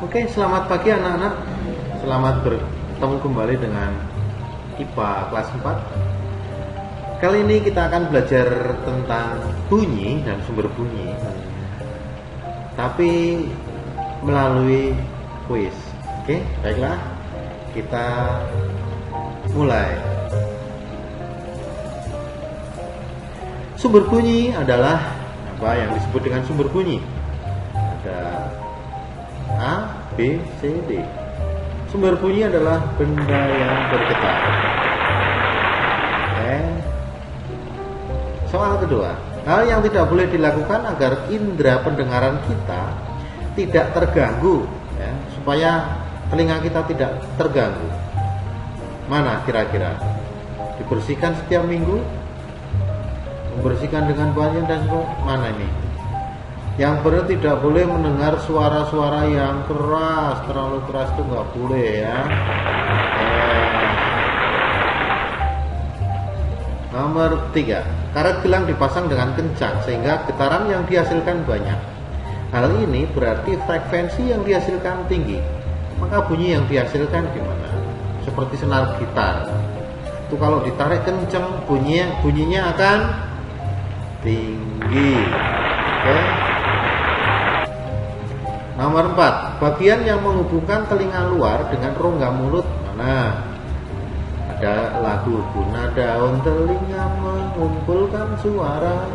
Oke, selamat pagi anak-anak. Selamat bertemu kembali dengan IPA kelas 4. Kali ini kita akan belajar tentang bunyi dan sumber bunyi, tapi melalui kuis. Oke, baiklah. Kita mulai. Sumber bunyi adalah apa yang disebut dengan sumber bunyi? Ada A, B, C, D. Sumber bunyi adalah benda yang bergetar. Oke. Soal kedua, hal yang tidak boleh dilakukan agar indera pendengaran kita tidak terganggu, ya, supaya telinga kita tidak terganggu. Mana kira-kira? Dibersihkan setiap minggu, membersihkan dengan banyak, dan mana ini? Yang benar tidak boleh mendengar suara-suara yang keras, terlalu keras itu nggak boleh ya. Nomor 3, karet gelang dipasang dengan kencang sehingga getaran yang dihasilkan banyak. Hal ini berarti frekuensi yang dihasilkan tinggi. Maka bunyi yang dihasilkan gimana? Seperti senar gitar. Itu kalau ditarik kencang bunyinya akan tinggi. Oke. Nomor 4, bagian yang menghubungkan telinga luar dengan rongga mulut mana? Ada lagu guna daun telinga mengumpulkan suara,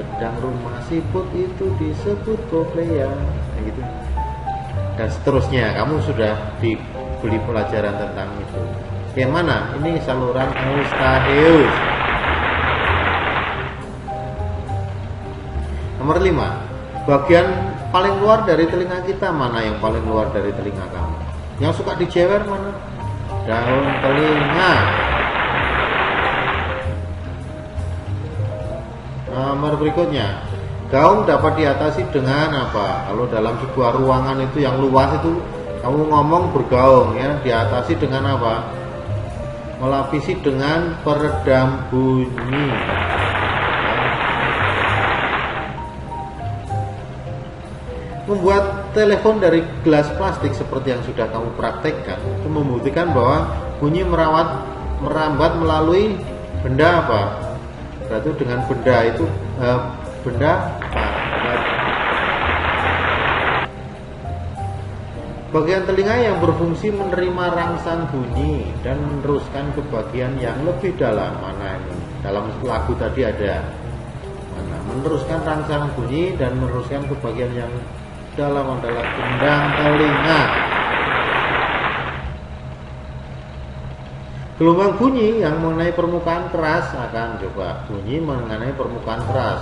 sedang rumah siput itu disebut koklea, gitu. Dan seterusnya. Kamu sudah diberi pelajaran tentang itu. Yang mana? Ini saluran Eustachius. Nomor 5, bagian paling luar dari telinga kita mana? Yang paling luar dari telinga kamu? Yang suka dijewer mana? Daun telinga. Nomor berikutnya, gaung dapat diatasi dengan apa? Kalau dalam sebuah ruangan itu yang luas itu kamu ngomong bergaung, ya, diatasi dengan apa? Melapisi dengan peredam bunyi. Membuat telepon dari gelas plastik seperti yang sudah kamu praktekkan itu membuktikan bahwa bunyi merambat melalui benda apa? Berarti dengan benda itu benda apa? Bagian telinga yang berfungsi menerima rangsang bunyi dan meneruskan ke bagian yang lebih dalam. Mana ini? Dalam lagu tadi ada mana? Meneruskan rangsang bunyi dan meneruskan ke bagian yang dalam adalah gendang telinga. Gelombang bunyi yang mengenai permukaan keras akan coba bunyi mengenai permukaan keras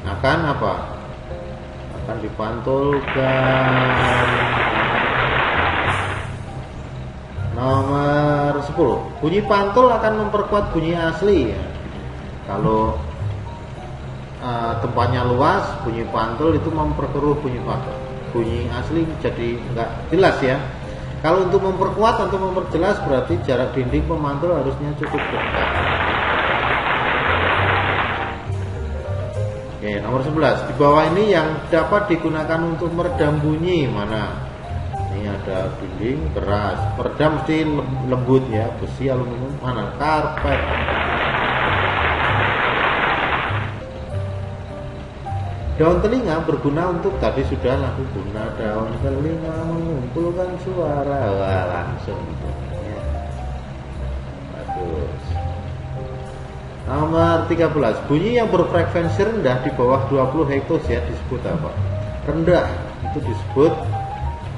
akan apa? Akan dipantulkan. Nomor 10, bunyi pantul akan memperkuat bunyi asli, ya. Kalau tempatnya luas, bunyi pantul itu memperkeruh bunyi pantul. Bunyi asli jadi nggak jelas, ya. Kalau untuk memperkuat atau memperjelas berarti jarak dinding pemantul harusnya cukup dekat. Oke, nomor 11, di bawah ini yang dapat digunakan untuk meredam bunyi mana? Ini ada dinding keras, peredam mesti lembut, ya, besi, aluminium, mana? Karpet. Daun telinga berguna untuk, tadi sudah lagu guna daun telinga mengumpulkan suara. Wah, langsung gitu, ya. Bagus. Nomor 13, bunyi yang berfrekuensi rendah di bawah 20 Hz ya disebut apa? Rendah itu disebut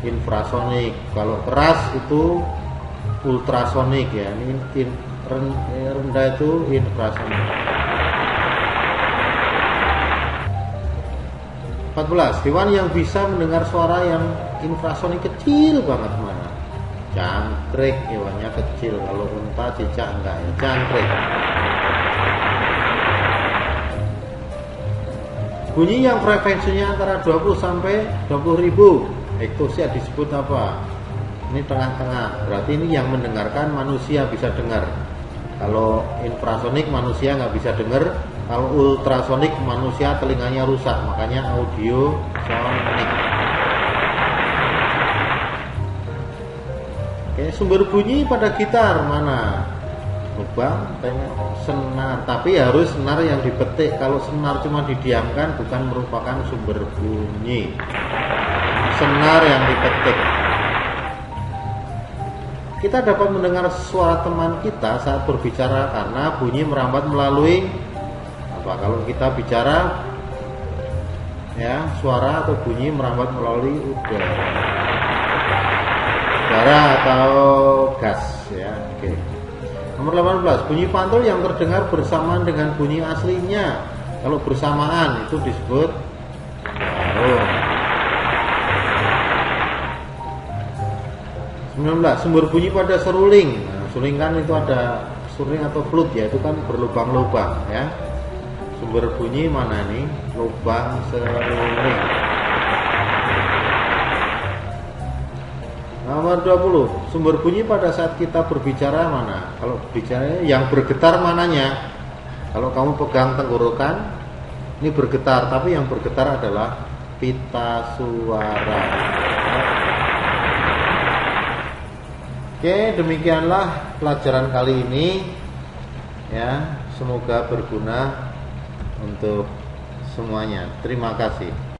infrasonik. Kalau keras itu ultrasonik, ya. Ini rendah itu infrasonik. 14, hewan yang bisa mendengar suara yang infrasonik kecil banget mana? Jangkrik, hewannya kecil. Kalau unta, cicak enggak, ya. Jangkrik. Bunyi yang frekuensinya antara 20 sampai 20.000 hektosia disebut apa? Ini tengah-tengah. Berarti ini yang mendengarkan manusia bisa dengar. Kalau infrasonik manusia nggak bisa dengar, kalau ultrasonik manusia telinganya rusak, makanya audio sonik. Oke, sumber bunyi pada gitar mana? Lubang, senar, tapi harus senar yang dipetik. Kalau senar cuma didiamkan bukan merupakan sumber bunyi. Senar yang dipetik. Kita dapat mendengar suara teman kita saat berbicara karena bunyi merambat melalui apa? Kalau kita bicara, ya, suara atau bunyi merambat melalui udara atau gas, ya. Oke. Nomor 18, bunyi pantul yang terdengar bersamaan dengan bunyi aslinya. Kalau bersamaan itu disebut jarum. 19, sumber bunyi pada seruling. Nah, seruling kan itu ada seruling atau flute, ya, itu kan berlubang-lubang, ya. Sumber bunyi mana nih? Lubang seruling. Nomor 20, sumber bunyi pada saat kita berbicara mana? Kalau bicara yang bergetar mananya? Kalau kamu pegang tenggorokan, ini bergetar, tapi yang bergetar adalah pita suara. Oke, demikianlah pelajaran kali ini, ya. Semoga berguna untuk semuanya. Terima kasih.